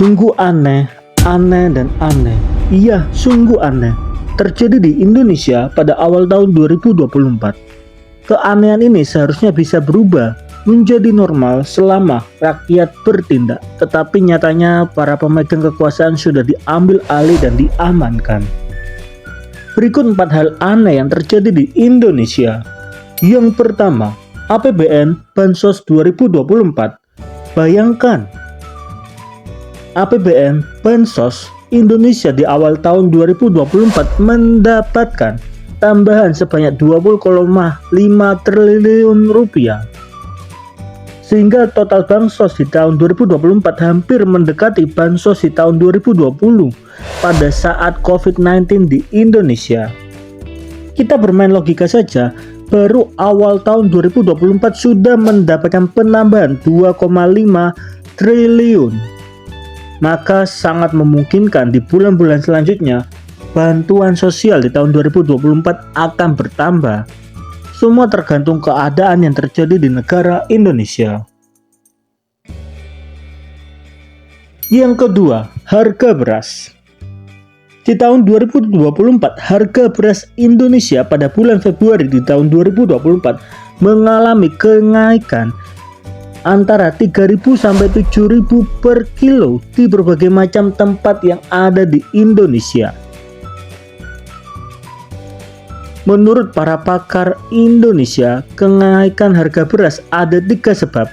Sungguh aneh, aneh dan aneh. Iya, sungguh aneh. Terjadi di Indonesia pada awal tahun 2024. Keanehan ini seharusnya bisa berubah menjadi normal selama rakyat bertindak. Tetapi nyatanya para pemegang kekuasaan sudah diambil alih dan diamankan. Berikut 4 hal aneh yang terjadi di Indonesia. Yang pertama, APBN Bansos 2024. Bayangkan, APBN Bansos Indonesia di awal tahun 2024 mendapatkan tambahan sebanyak 20,5 triliun rupiah. Sehingga total bansos di tahun 2024 hampir mendekati bansos di tahun 2020 pada saat COVID-19 di Indonesia. Kita bermain logika saja, baru awal tahun 2024 sudah mendapatkan penambahan 2,5 triliun. Maka sangat memungkinkan di bulan-bulan selanjutnya bantuan sosial di tahun 2024 akan bertambah. Semua tergantung keadaan yang terjadi di negara Indonesia. Yang kedua, harga beras. Di tahun 2024, harga beras Indonesia pada bulan Februari di tahun 2024 mengalami kenaikan antara 3.000 sampai 7.000 per kilo di berbagai macam tempat yang ada di Indonesia. Menurut para pakar Indonesia, kenaikan harga beras ada 3 sebab.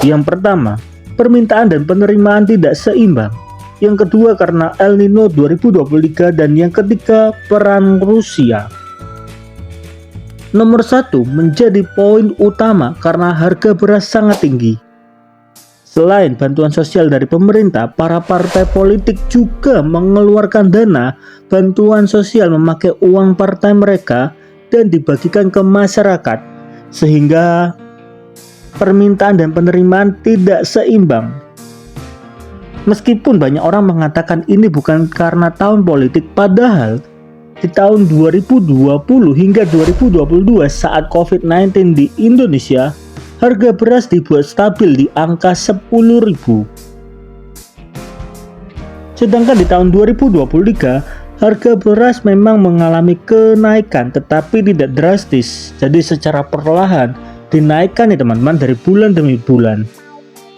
Yang pertama, permintaan dan penerimaan tidak seimbang. Yang kedua, karena El Nino 2023, dan yang ketiga, perang Rusia. Nomor 1 menjadi poin utama karena harga beras sangat tinggi. Selain bantuan sosial dari pemerintah, para partai politik juga mengeluarkan dana bantuan sosial memakai uang partai mereka dan dibagikan ke masyarakat, sehingga permintaan dan penerimaan tidak seimbang. Meskipun banyak orang mengatakan ini bukan karena tahun politik, padahal di tahun 2020 hingga 2022 saat COVID-19 di Indonesia, harga beras dibuat stabil di angka 10.000. Sedangkan di tahun 2023, harga beras memang mengalami kenaikan tetapi tidak drastis. Jadi secara perlahan dinaikkan ya teman-teman, dari bulan demi bulan.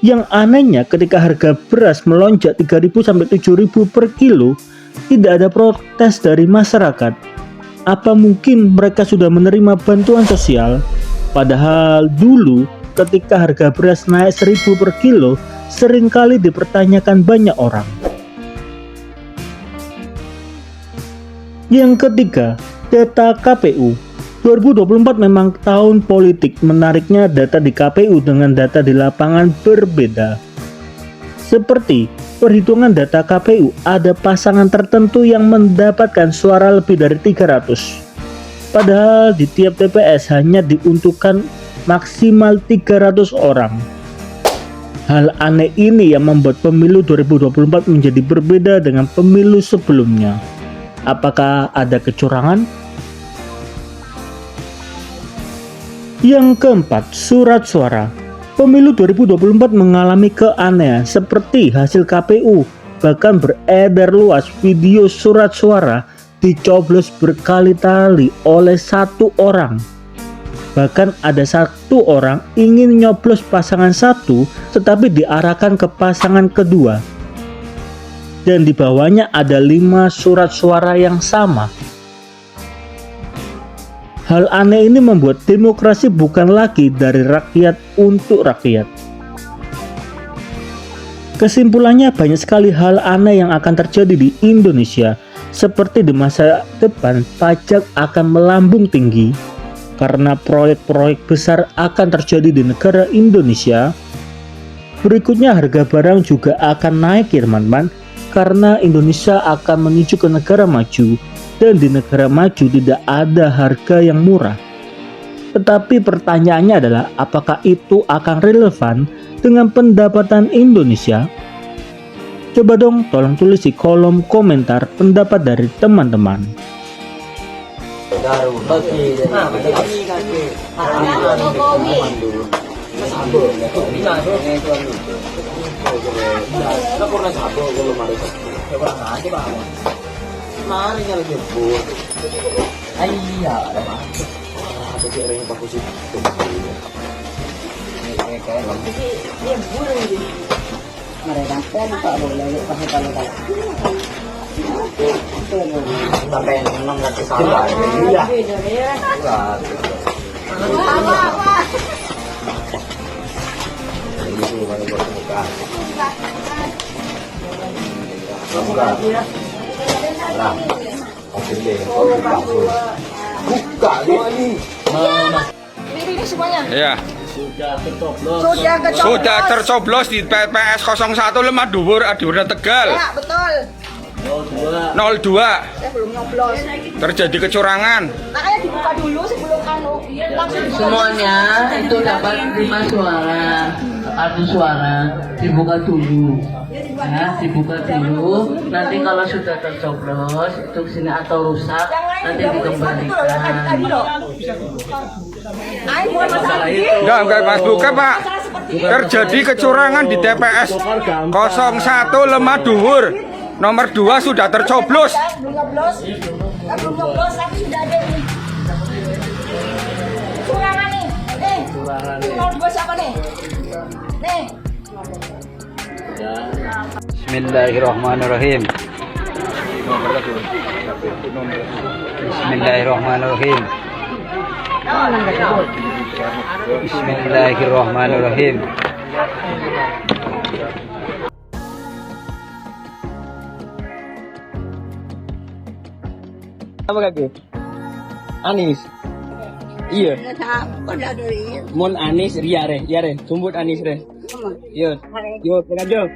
Yang anehnya ketika harga beras melonjak 3.000 sampai 7.000 per kilo, tidak ada protes dari masyarakat. Apa mungkin mereka sudah menerima bantuan sosial? Padahal dulu ketika harga beras naik 1.000 per kilo, seringkali dipertanyakan banyak orang. Yang ketiga, data KPU. 2024 memang tahun politik. Menariknya, data di KPU dengan data di lapangan berbeda. Seperti perhitungan data KPU, ada pasangan tertentu yang mendapatkan suara lebih dari 300. Padahal di tiap TPS hanya diuntukkan maksimal 300 orang. Hal aneh ini yang membuat pemilu 2024 menjadi berbeda dengan pemilu sebelumnya. Apakah ada kecurangan? Yang keempat, surat suara. Pemilu 2024 mengalami keanehan seperti hasil KPU. Bahkan beredar luas video surat suara dicoblos berkali-kali oleh satu orang. Bahkan ada satu orang ingin nyoblos pasangan satu tetapi diarahkan ke pasangan kedua. Dan di bawahnya ada 5 surat suara yang sama. Hal aneh ini membuat demokrasi bukan lagi dari rakyat untuk rakyat. Kesimpulannya, banyak sekali hal aneh yang akan terjadi di Indonesia. Seperti di masa depan, pajak akan melambung tinggi karena proyek-proyek besar akan terjadi di negara Indonesia. Berikutnya, harga barang juga akan naik ya teman-teman, karena Indonesia akan menuju ke negara maju. Dan di negara maju tidak ada harga yang murah. Tetapi pertanyaannya adalah, apakah itu akan relevan dengan pendapatan Indonesia? Coba dong tolong tulis di kolom komentar pendapat dari teman-teman. Ini semuanya. Ya. Sudah Sudah tercoblos di PPS 01 Lemah Dhuwur Adiwarna Tegal. Ya, betul. 02. Saya belum nyoblos. Terjadi kecurangan. Makanya dibuka dulu sebelum langsung dibuka. Semuanya itu dapat 5 suara, kartu suara dibuka dulu. Ya, dibuka dulu. Nanti kalau sudah tercoblos itu sini atau rusak, nanti dikembalikan. Enggak Mas, bukan Pak. Terjadi kecurangan di TPS 01 Lemah Dhuwur. Nomor 2 sudah tercoblos. Belum nyoblos, tapi sudah ada ini. Curangan nih. Nih. Nomor 2 siapa nih? Nih. Bismillahirrahmanirrahim. Bismillahirrahmanirrahim. Bismillahirrahmanirrahim. Apa kaki? Anis. Iya. Mon Anis Ria re, sumbut Anis re. Iya. Yo, pegajo.